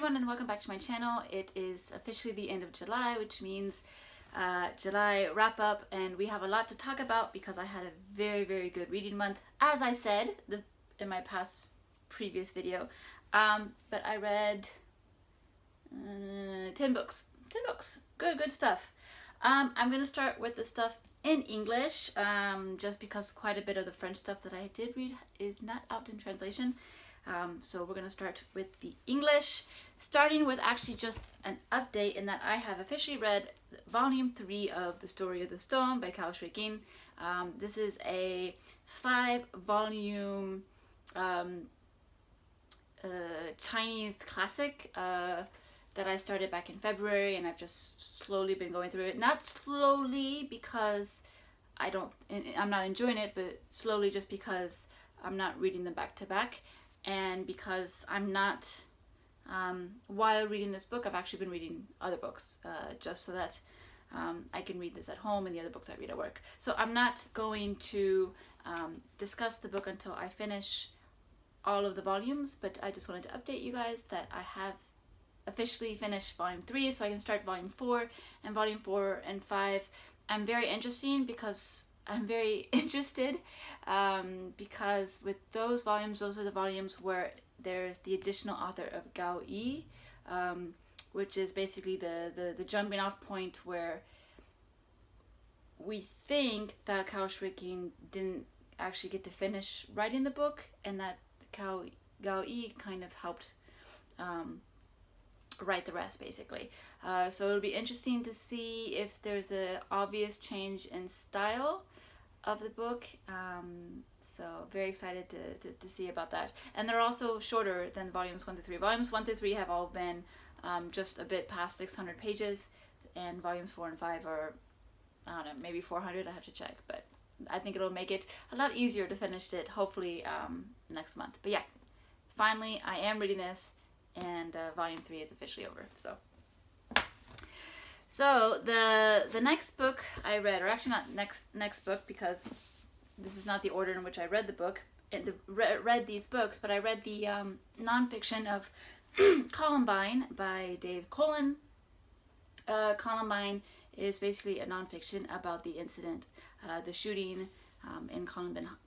everyone and welcome back to my channel. It is officially the end of July, which means July wrap up, and we have a lot to talk about because I had a very good reading month, as I said in my previous video. But I read 10 books. 10 books. Good stuff. I'm going to start with the stuff in English, just because quite a bit of the French stuff that I did read is not out in translation. So we're going to start with the English, starting with actually just an update in that I have officially read volume 3 of The Story of the Stone by Xueqin. This is a 5-volume Chinese classic that I started back in February, and I've just slowly been going through it. Not slowly because I'm not enjoying it, but slowly just because I'm not reading them back to back. And because I'm not, while reading this book, I've actually been reading other books, just so that I can read this at home and the other books I read at work. So I'm not going to discuss the book until I finish all of the volumes, but I just wanted to update you guys that I have officially finished volume 3, so I can start volume 4, and volume 4 and 5. I'm very interested because with those volumes, those are the volumes where there's the additional author of Kawaii, which is basically the jumping off point where we think that Xueqin didn't actually get to finish writing the book, and that Kawaii kind of helped write the rest, basically. So it'll be interesting to see if there's an obvious change in style of the book. So very excited to see about that. And they're also shorter than volumes 1 through 3. Volumes 1 through 3 have all been just a bit past 600 pages, and volumes 4 and 5 are, I don't know, maybe 400. I have to check, but I think it'll make it a lot easier to finish it, hopefully next month. But yeah, finally I am reading this, and volume 3 is officially over. So the next book I read, or actually not next book, because this is not the order in which I read the book, read these books, but I read the nonfiction of Columbine by Dave Cullen. Columbine is basically a nonfiction about the incident, the shooting in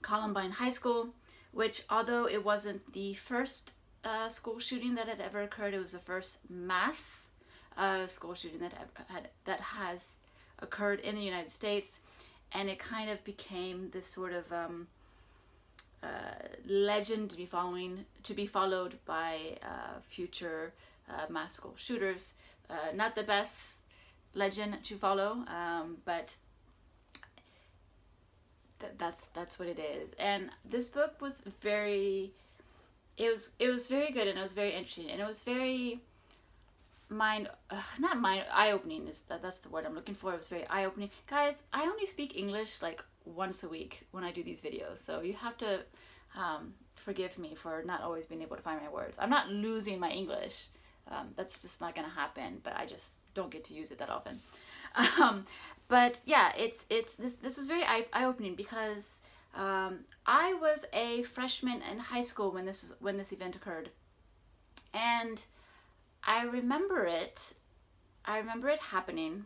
Columbine High School, which, although it wasn't the first school shooting that had ever occurred, it was the first mass school shooting that has occurred in the United States, and it kind of became this sort of legend to be followed by future mass school shooters. Not the best legend to follow, but that's what it is. And this book was very good, and it was very interesting, and it was very eye-opening that's the word I'm looking for. It was very eye-opening. Guys, I only speak English like once a week when I do these videos, so you have to forgive me for not always being able to find my words. I'm not losing my English. That's just not gonna happen, but I just don't get to use it that often. But yeah, this was very eye-opening because I was a freshman in high school when this event occurred, and I remember it happening,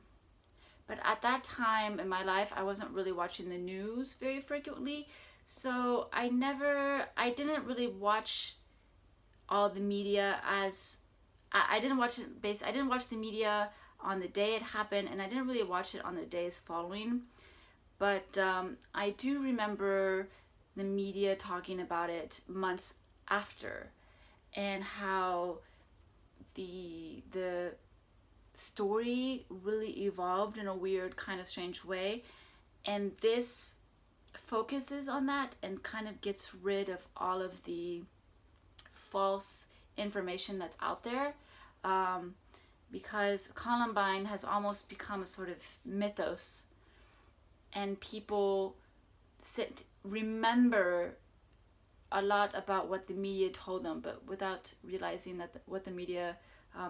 but at that time in my life I wasn't really watching the news very frequently, so I didn't really watch all the media as I didn't watch the media on the day it happened, and I didn't really watch it on the days following. But I do remember the media talking about it months after, and how the story really evolved in a weird kind of strange way, and this focuses on that and kind of gets rid of all of the false information that's out there, because Columbine has almost become a sort of mythos, and people remember a lot about what the media told them, but without realizing that what the media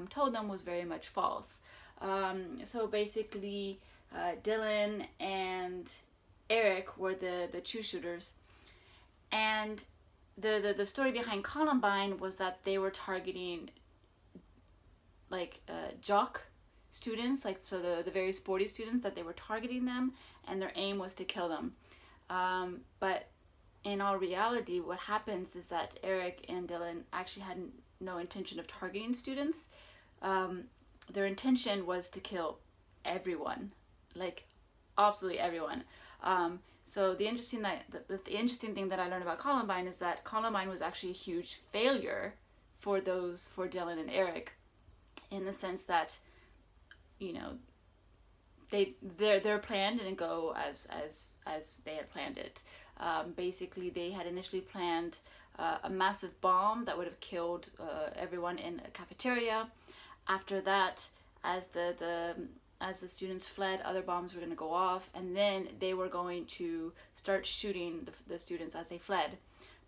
told them was very much false. So basically, Dylan and Eric were the true shooters, and the story behind Columbine was that they were targeting like jock students, like so the very sporty students, that they were targeting them, and their aim was to kill them. But in all reality, what happens is that Eric and Dylan actually had no intention of targeting students. Their intention was to kill everyone, like absolutely everyone. So the interesting thing that I learned about Columbine is that Columbine was actually a huge failure for Dylan and Eric, in the sense that, you know, their plan didn't go as they had planned it. Basically, they had initially planned a massive bomb that would have killed everyone in a cafeteria. After that, as the students fled, other bombs were going to go off, and then they were going to start shooting the students as they fled.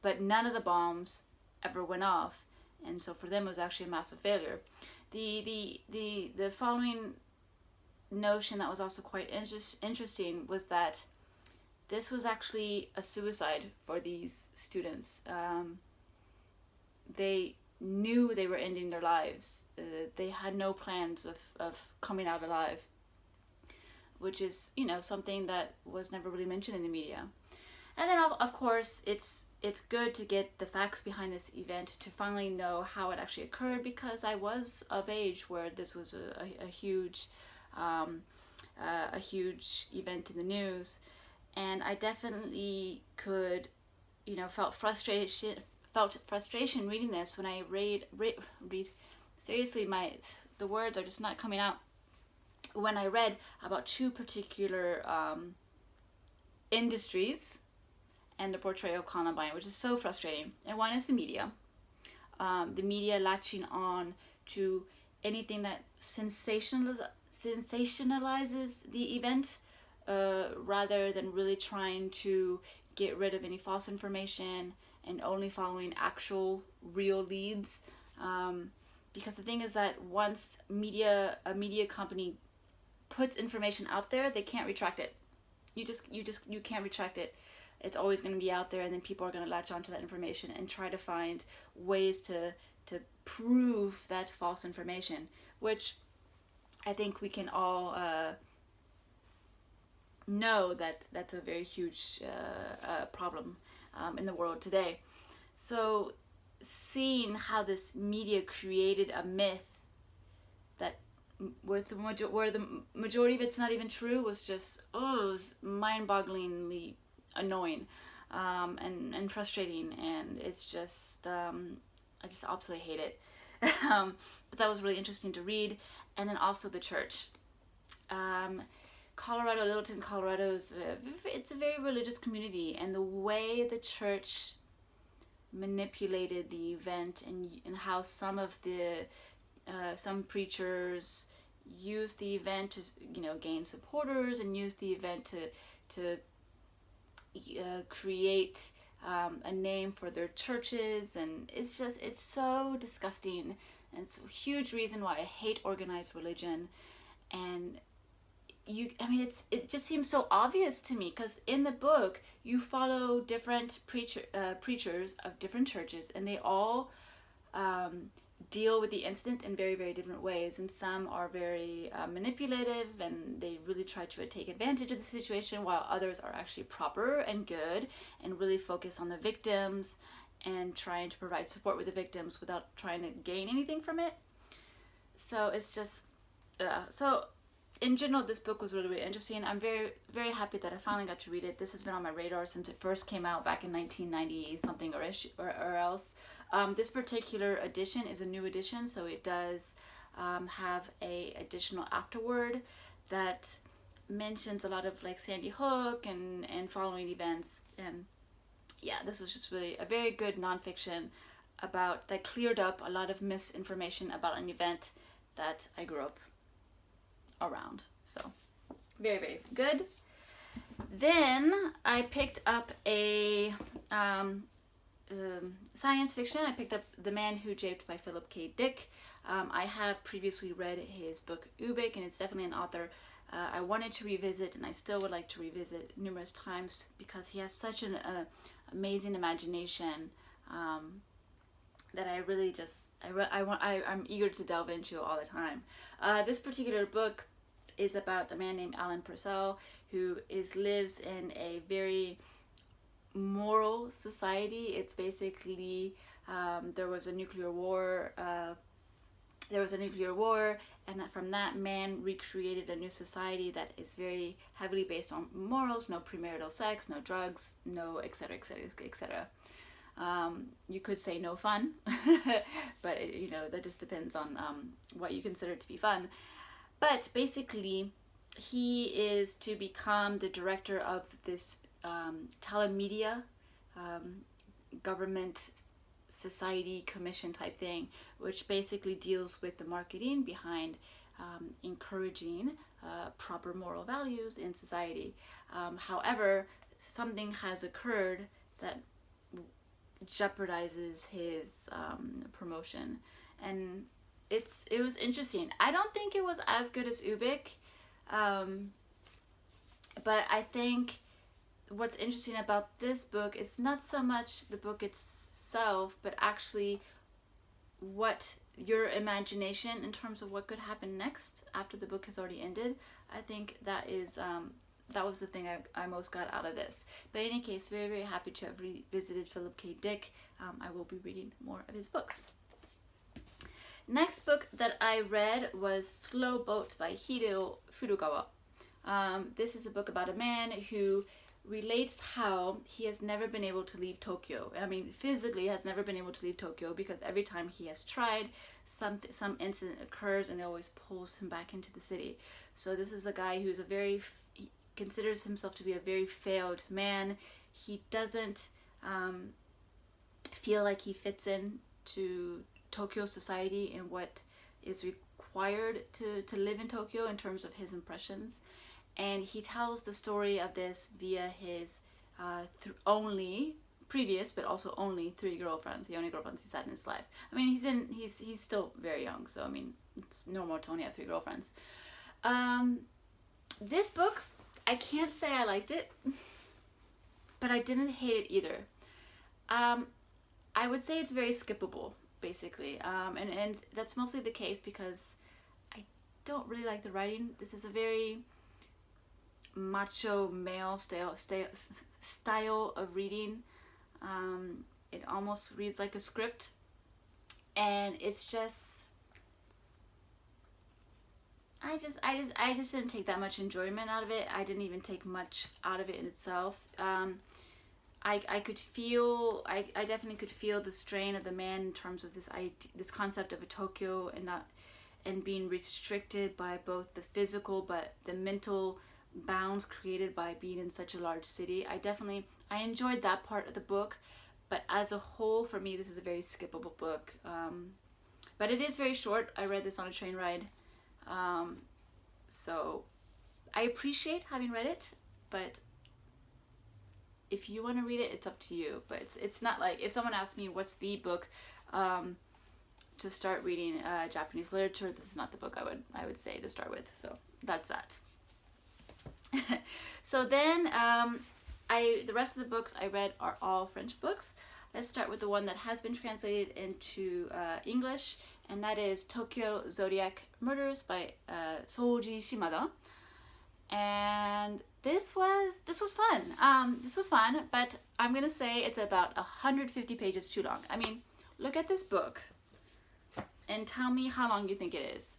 But none of the bombs ever went off, and so for them it was actually a massive failure. The following notion that was also quite interesting was that this was actually a suicide for these students. They knew they were ending their lives. They had no plans of coming out alive, which is, you know, something that was never really mentioned in the media. And then of course it's good to get the facts behind this event, to finally know how it actually occurred, because I was of age where this was a huge event in the news, and I definitely could, you know, felt frustration reading this. When I read seriously, the words are just not coming out. When I read about two particular industries and the portrayal of Columbine, which is so frustrating. And one is the media latching on to anything that sensationalizes the event, rather than really trying to get rid of any false information and only following actual real leads. Because the thing is that once a media company puts information out there, they can't retract it. You can't retract it. It's always going to be out there, and then people are going to latch onto that information and try to find ways to prove that false information, which I think we can all know that that's a very huge problem in the world today. So seeing how this media created a myth that where the majority of it's not even true was just, it was mind-bogglingly annoying and frustrating, and it's just I just absolutely hate it. But that was really interesting to read. And then also the church. Littleton, Colorado it's a very religious community, and the way the church manipulated the event, and how some of the some preachers used the event to, you know, gain supporters, and used the event to create a name for their churches, and it's so disgusting, and it's a huge reason why I hate organized religion. And it just seems so obvious to me, because in the book you follow different preachers of different churches, and they all deal with the incident in very, very different ways, and some are very manipulative, and they really try to take advantage of the situation, while others are actually proper and good and really focus on the victims and trying to provide support with the victims without trying to gain anything from it. So it's just so in general, this book was really, really interesting. I'm very, very happy that I finally got to read it. This has been on my radar since it first came out back in 1990 something or else. This particular edition is a new edition, so it does have a additional afterword that mentions a lot of like Sandy Hook and following events. And yeah, this was just really a very good nonfiction that cleared up a lot of misinformation about an event that I grew up around. So very, very good. Then I picked up a science fiction. I picked up The Man Who Japed by Philip K. Dick. I have previously read his book Ubik, and it's definitely an author I wanted to revisit, and I still would like to revisit numerous times, because he has such an amazing imagination that I really just I'm eager to delve into all the time. This particular book is about a man named Alan Purcell who lives in a very moral society. It's basically there was a nuclear war. And from that, man recreated a new society that is very heavily based on morals: no premarital sex, no drugs, no etc. etc. etc. You could say no fun, but that just depends on what you consider to be fun. But basically, he is to become the director of this telemedia government society commission type thing, which basically deals with the marketing behind encouraging proper moral values in society. However, something has occurred that jeopardizes his promotion, and it was interesting. I don't think it was as good as Ubik, but I think what's interesting about this book is not so much the book itself, but actually what your imagination in terms of what could happen next after the book has already ended. I think that was the thing I most got out of this. But in any case, very, very happy to have revisited Philip K. Dick. I will be reading more of his books. Next book that I read was Slow Boat by Hideo Furukawa. This is a book about a man who relates how he has never been able to leave Tokyo. I mean, physically has never been able to leave Tokyo because every time he has tried, some incident occurs and it always pulls him back into the city. So this is a guy who's he considers himself to be a very failed man. He doesn't feel like he fits in to Tokyo society and what is required to live in Tokyo in terms of his impressions. And he tells the story of this via his only previous, but also only 3 girlfriends, the only girlfriends he's had in his life. I mean, he's still very young, so I mean, it's normal to only have 3 girlfriends. This book, I can't say I liked it, but I didn't hate it either. I would say it's very skippable, basically, and that's mostly the case because I don't really like the writing. This is a very macho male style of reading. It almost reads like a script, and it's just I just didn't take that much enjoyment out of it. I didn't even take much out of it in itself. I definitely could feel the strain of the man in terms of this concept of a Tokyo and being restricted by both the physical but the mental bounds created by being in such a large city. I enjoyed that part of the book, but as a whole, for me, this is a very skippable book. But it is very short. I read this on a train ride, so I appreciate having read it, but if you want to read it, it's up to you. But it's not like, if someone asked me what's the book to start reading Japanese literature, this is not the book I would say to start with. So that's that. So then the rest of the books I read are all French books. Let's start with the one that has been translated into English, and that is Tokyo Zodiac Murders by Soji Shimada. And this was fun. This was fun, but I'm gonna say it's about 150 pages too long. I mean, look at this book and tell me how long you think it is.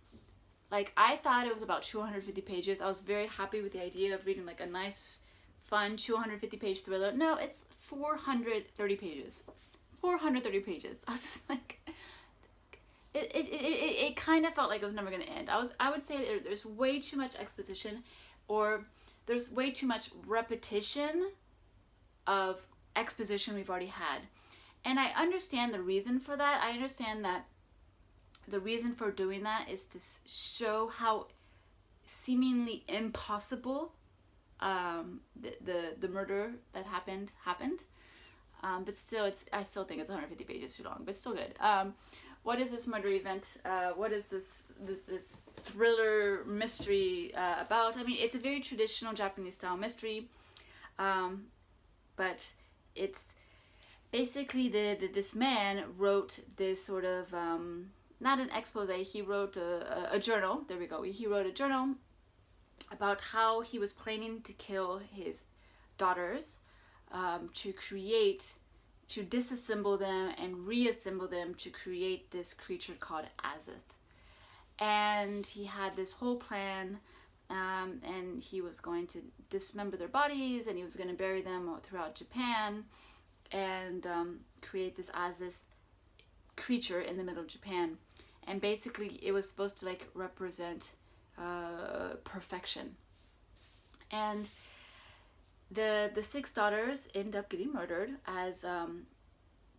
Like, I thought it was about 250 pages. I was very happy with the idea of reading like a nice, fun 250 page thriller. No, it's 430 pages. 430 pages. I was just like, it kind of felt like it was never going to end. I would say there's way too much exposition, or there's way too much repetition of exposition we've already had. And I understand the reason for that. I understand that the reason for doing that is to show how seemingly impossible the murder that happened. But still, I still think it's 150 pages too long, but still good. What is this murder event? What is this thriller mystery about? I mean, it's a very traditional Japanese style mystery, but basically this man wrote this sort of not an expose, he wrote a journal. There we go. He wrote a journal about how he was planning to kill his daughters, to disassemble them and reassemble them to create this creature called Azith. And he had this whole plan, and he was going to dismember their bodies, and he was going to bury them throughout Japan, and create this Azith creature in the middle of Japan. And basically it was supposed to like represent perfection. And the 6 daughters end up getting murdered as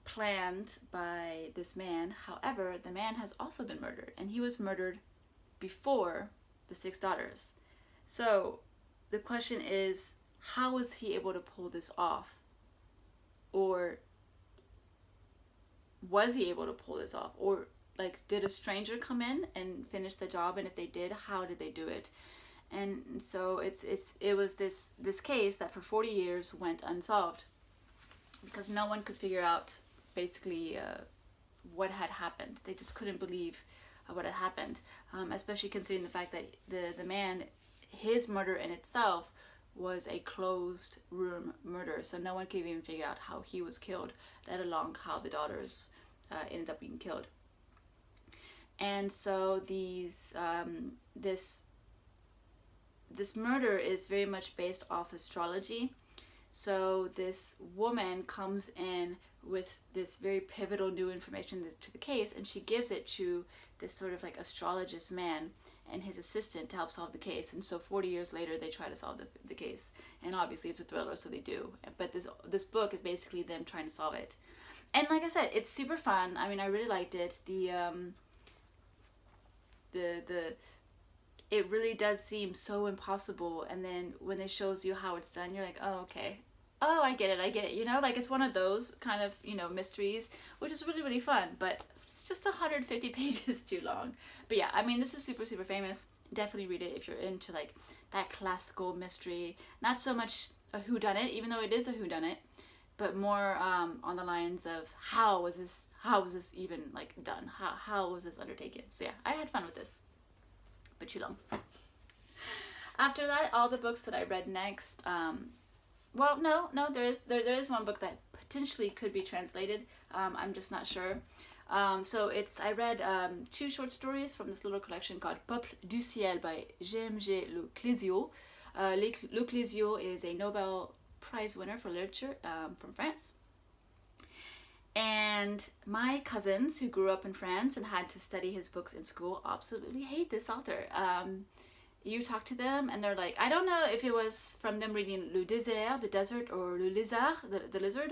planned by this man. However, the man has also been murdered, and he was murdered before the 6 daughters. So the question is, how was he able to pull this off? Or was he able to pull this off? Or like, did a stranger come in and finish the job? And if they did, how did they do it? And so it was this case that for 40 years went unsolved, because no one could figure out basically what had happened. They just couldn't believe what had happened, especially considering the fact that the man, his murder in itself was a closed room murder, so no one could even figure out how he was killed, let alone how the daughters ended up being killed. And so this murder is very much based off astrology. So this woman comes in with this very pivotal new information to the case, and she gives it to this sort of like astrologist man and his assistant to help solve the case. And so 40 years later they try to solve the case, and obviously it's a thriller, so they do. But this book is basically them trying to solve it. And like I said, it's super fun. I mean, I really liked it. It really does seem so impossible, and then when it shows you how it's done, you're like, oh, okay. Oh, I get it, you know? Like, it's one of those kind of, you know, mysteries, which is really, really fun, but it's just 150 pages too long. But yeah, I mean, this is super, super famous. Definitely read it if you're into, like, that classical mystery. Not so much a whodunit, even though it is a whodunit, but more on the lines of how was this even, like, done? How was this undertaken? So yeah, I had fun with this. But too long. After that, all the books that I read next, well, no, there is one book that potentially could be translated. I'm just not sure. So I read 2 short stories from this little collection called Peuple du Ciel by JMG Le Clezio. Le Clezio is a Nobel Prize winner for literature from France. And my cousins who grew up in France and had to study his books in school absolutely hate this author. You talk to them and they're like, I don't know if it was from them reading Le Désert, the desert, or Le Lézard, the lizard,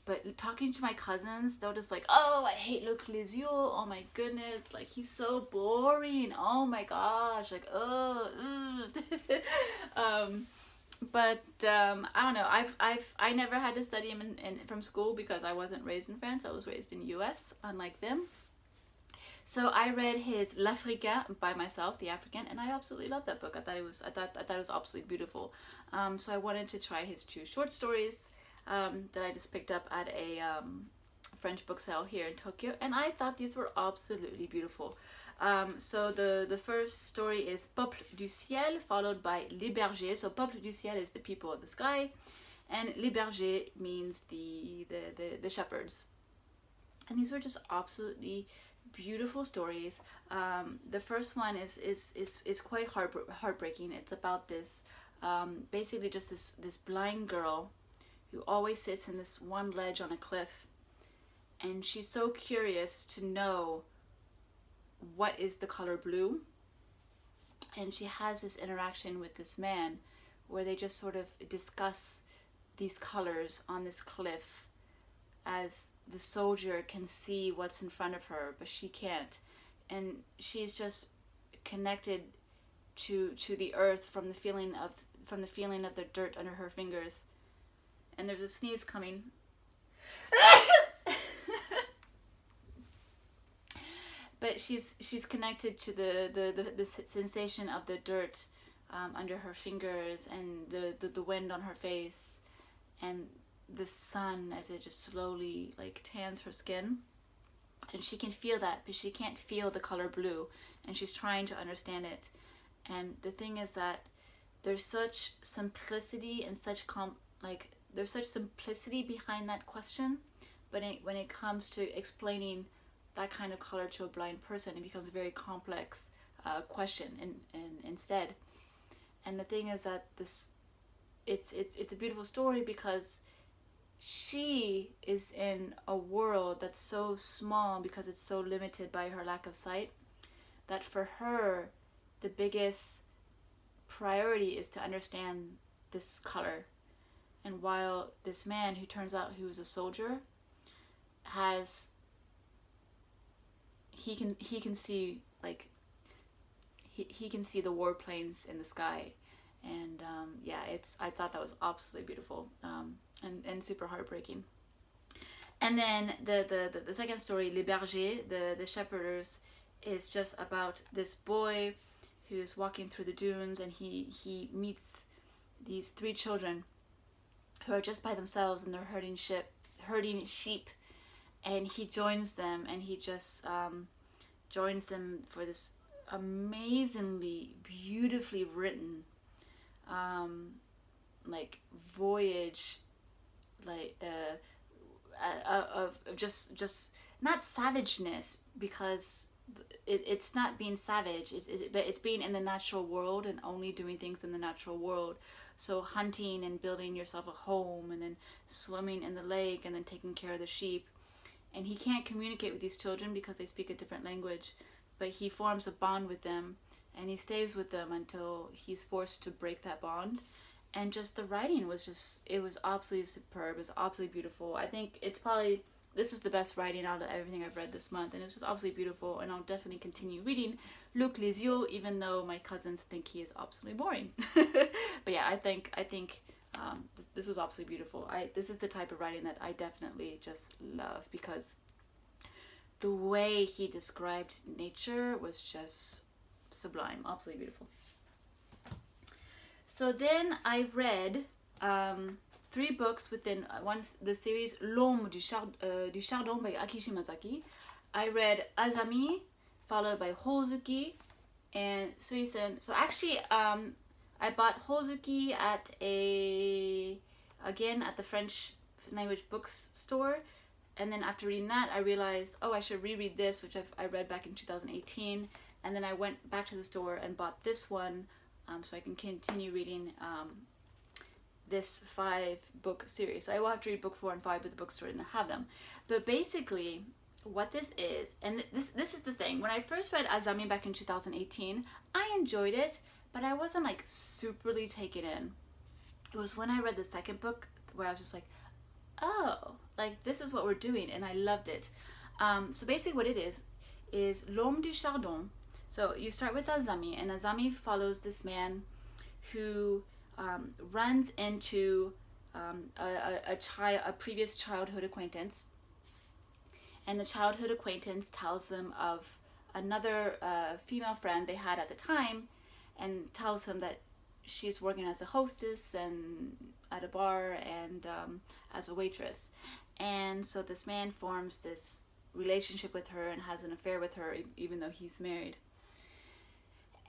but talking to my cousins, they're just like, oh, I hate Le Clezio, oh my goodness, like, he's so boring, oh my gosh, like, oh, but I don't know. I never had to study him from school because I wasn't raised in France. I was raised in the U.S. unlike them. So I read his L'Africain by myself, The African, and I absolutely loved that book. I thought it was absolutely beautiful. So I wanted to try his 2 short stories that I just picked up at a French book sale here in Tokyo, and I thought these were absolutely beautiful. So the first story is Peuple du Ciel, followed by Les Bergers. So Peuple du Ciel is the people of the sky, and Les Bergers means the shepherds. And these were just absolutely beautiful stories. The first one is quite heartbreaking. It's about this basically just this blind girl who always sits in this one ledge on a cliff, and she's so curious to know what is the color blue, and she has this interaction with this man where they just sort of discuss these colors on this cliff, as the soldier can see what's in front of her but she can't, and she's just connected to the earth from the feeling of the dirt under her fingers. And there's a sneeze coming. But she's connected to the sensation of the dirt under her fingers, and the wind on her face, and the sun as it just slowly like tans her skin, and she can feel that, but she can't feel the color blue, and she's trying to understand it. And the thing is that there's such simplicity and such there's such simplicity behind that question, but when it comes to explaining that kind of color to a blind person, it becomes a very complex question instead. And the thing is that it's a beautiful story because she is in a world that's so small because it's so limited by her lack of sight, that for her the biggest priority is to understand this color. And while this man, who turns out he was a soldier, he can see like he can see the warplanes in the sky. And I thought that was absolutely beautiful, and super heartbreaking. And then the second story, Les Bergers, the shepherders, is just about this boy who's walking through the dunes, and he meets these 3 children who are just by themselves, and they're herding sheep, and he joins them, and he just joins them for this amazingly beautifully written like voyage, like of just not savageness, because it's not being savage, but it's being in the natural world and only doing things in the natural world. So hunting and building yourself a home, and then swimming in the lake, and then taking care of the sheep. And he can't communicate with these children because they speak a different language, but he forms a bond with them, and he stays with them until he's forced to break that bond. And just the writing was it was absolutely superb. It was absolutely beautiful. I think this is the best writing out of everything I've read this month, and it's just absolutely beautiful, and I'll definitely continue reading Le Clezio, even though my cousins think he is absolutely boring. But yeah, I think this was absolutely beautiful. This is the type of writing that I definitely just love, because the way he described nature was just sublime, absolutely beautiful. So then I read 3 books within the series Lhomme du Chardon by Aki Shimazaki. I read Azami, followed by Hozuki and Suisen. So actually, I bought Hozuki at the French language bookstore, and then after reading that, I realized, I should reread this, which I read back in 2018, and then I went back to the store and bought this one, so I can continue reading this 5-book series. So I will have to read book 4 and 5, but the bookstore didn't have them. But basically, what this is, and this is the thing, when I first read Azami back in 2018, I enjoyed it, but I wasn't like superly taken in. It was when I read the second book where I was just like, oh, like this is what we're doing, and I loved it. So basically what it is L'Homme du Chardon. So you start with Azami, and Azami follows this man who runs into a previous childhood acquaintance, and the childhood acquaintance tells him of another female friend they had at the time, and tells him that she's working as a hostess and at a bar and as a waitress. And so this man forms this relationship with her and has an affair with her, even though he's married.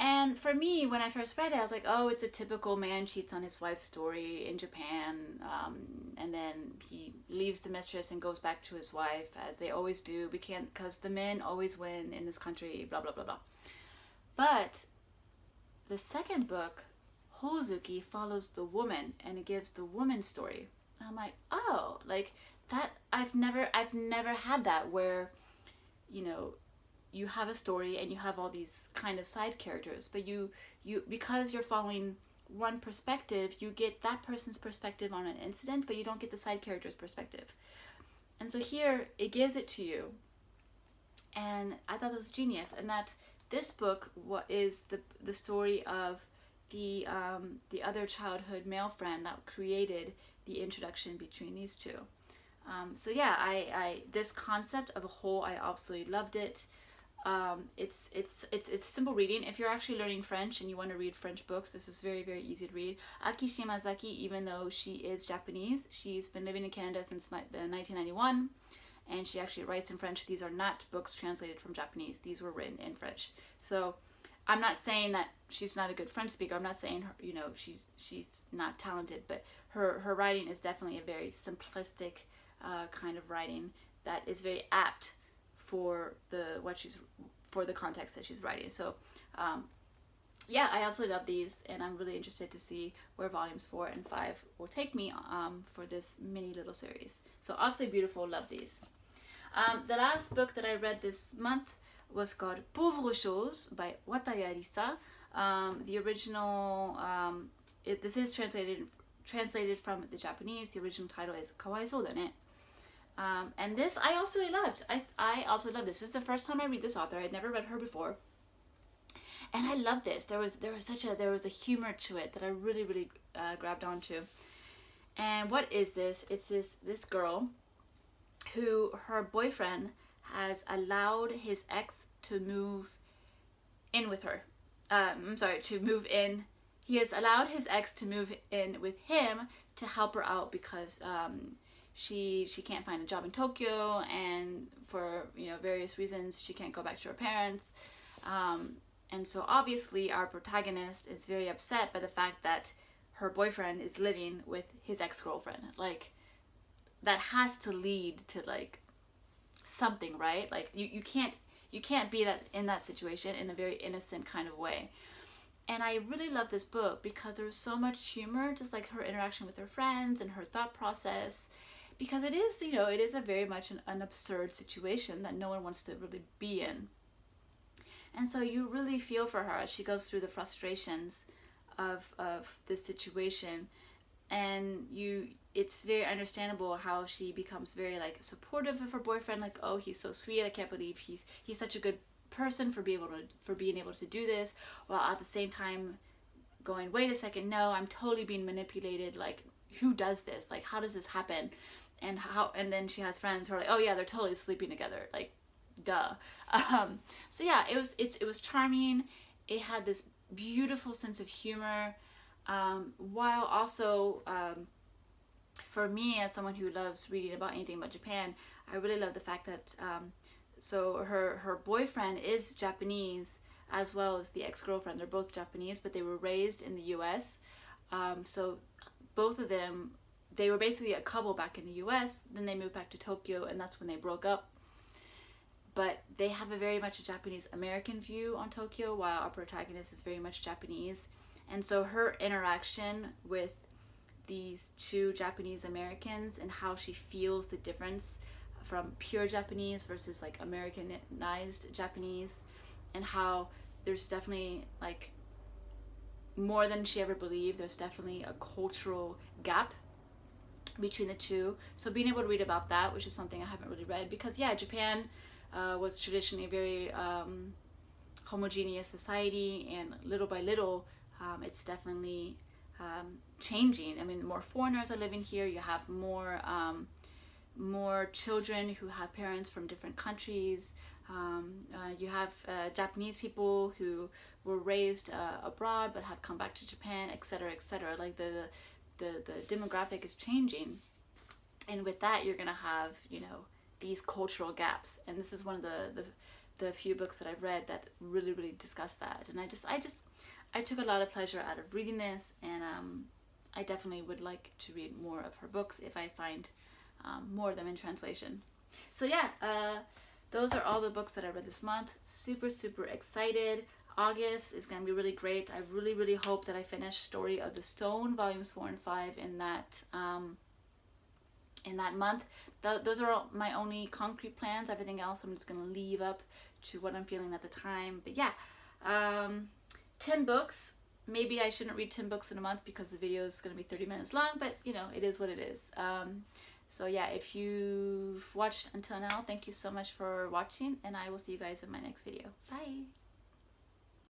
And for me, when I first read it, I was like, oh, it's a typical man cheats on his wife story in Japan, and then he leaves the mistress and goes back to his wife, as they always do, because the men always win in this country, blah, blah, blah, blah. But the second book, Hozuki, follows the woman, and it gives the woman's story. And I'm like, oh, like that, I've never had that, where, you know, you have a story and you have all these kind of side characters, but you because you're following one perspective, you get that person's perspective on an incident, but you don't get the side character's perspective. And so here it gives it to you, and I thought that was genius. And that this book is the story of the other childhood male friend that created the introduction between these two. So yeah, I this concept of a whole, I absolutely loved it. It's simple reading. If you're actually learning French and you want to read French books, this is very, very easy to read. Aki Shimazaki, even though she is Japanese, she's been living in Canada since 1991, and she actually writes in French. These are not books translated from Japanese. These were written in French. So I'm not saying that she's not a good French speaker. I'm not saying her, you know, she's not talented, but her writing is definitely a very simplistic kind of writing that is very apt for the context that she's writing. So yeah, I absolutely love these, and I'm really interested to see where volumes 4 and 5 will take me for this mini little series. So absolutely beautiful, love these. The last book that I read this month was called Pauvre by Wataya Risa. The original, this is translated from the Japanese. The original title is Kawaii Sodane. And this I absolutely loved. I absolutely love this. This is the first time I read this author. I'd never read her before, and I love this. There was a humor to it that I really grabbed onto. And what is this? It's this girl who, her boyfriend has allowed his ex to move in with her. To move in. He has allowed his ex to move in with him to help her out because she can't find a job in Tokyo, and for, you know, various reasons she can't go back to her parents. And so obviously our protagonist is very upset by the fact that her boyfriend is living with his ex-girlfriend. Like, that has to lead to like something, right? Like you can't be in that situation in a very innocent kind of way. And I really love this book because there's so much humor, just like her interaction with her friends and her thought process. Because it is, you know, it is a very much an absurd situation that no one wants to really be in. And so you really feel for her as she goes through the frustrations of this situation. And it's very understandable how she becomes very like supportive of her boyfriend. Like, oh, he's so sweet. I can't believe he's such a good person for being able to do this. While at the same time going, wait a second, no, I'm totally being manipulated. Like, who does this? Like, how does this happen? And then she has friends who are like, oh yeah, they're totally sleeping together, like, duh. So yeah, it was charming. It had this beautiful sense of humor, while also for me, as someone who loves reading about anything about Japan, I really love the fact that so her boyfriend is Japanese as well as the ex-girlfriend. They're both Japanese, but they were raised in the US. So both of them, they were basically a couple back in the US, then they moved back to Tokyo, and that's when they broke up. But they have a very much a Japanese-American view on Tokyo, while our protagonist is very much Japanese. And so her interaction with these two Japanese Americans and how she feels the difference from pure Japanese versus like Americanized Japanese, and how there's definitely like more than she ever believed, there's definitely a cultural gap between the two. So being able to read about that, which is something I haven't really read, because yeah, Japan was traditionally a very homogeneous society, and little by little it's definitely changing. I mean, more foreigners are living here. You have more children who have parents from different countries. You have Japanese people who were raised abroad but have come back to Japan, etc., etc. Like the demographic is changing, and with that you're gonna have, you know, these cultural gaps. And this is one of the few books that I've read that really discuss that. And I took a lot of pleasure out of reading this, and I definitely would like to read more of her books if I find more of them in translation. So yeah, those are all the books that I read this month. Super excited. August is going to be really great. I really hope that I finish Story of the Stone volumes 4 and 5 in that month. Those are my only concrete plans. Everything else I'm just going to leave up to what I'm feeling at the time. But yeah, 10 books. Maybe I shouldn't read 10 books in a month because the video is going to be 30 minutes long, but you know, it is what it is. So yeah, if you've watched until now, thank you so much for watching, and I will see you guys in my next video. Bye!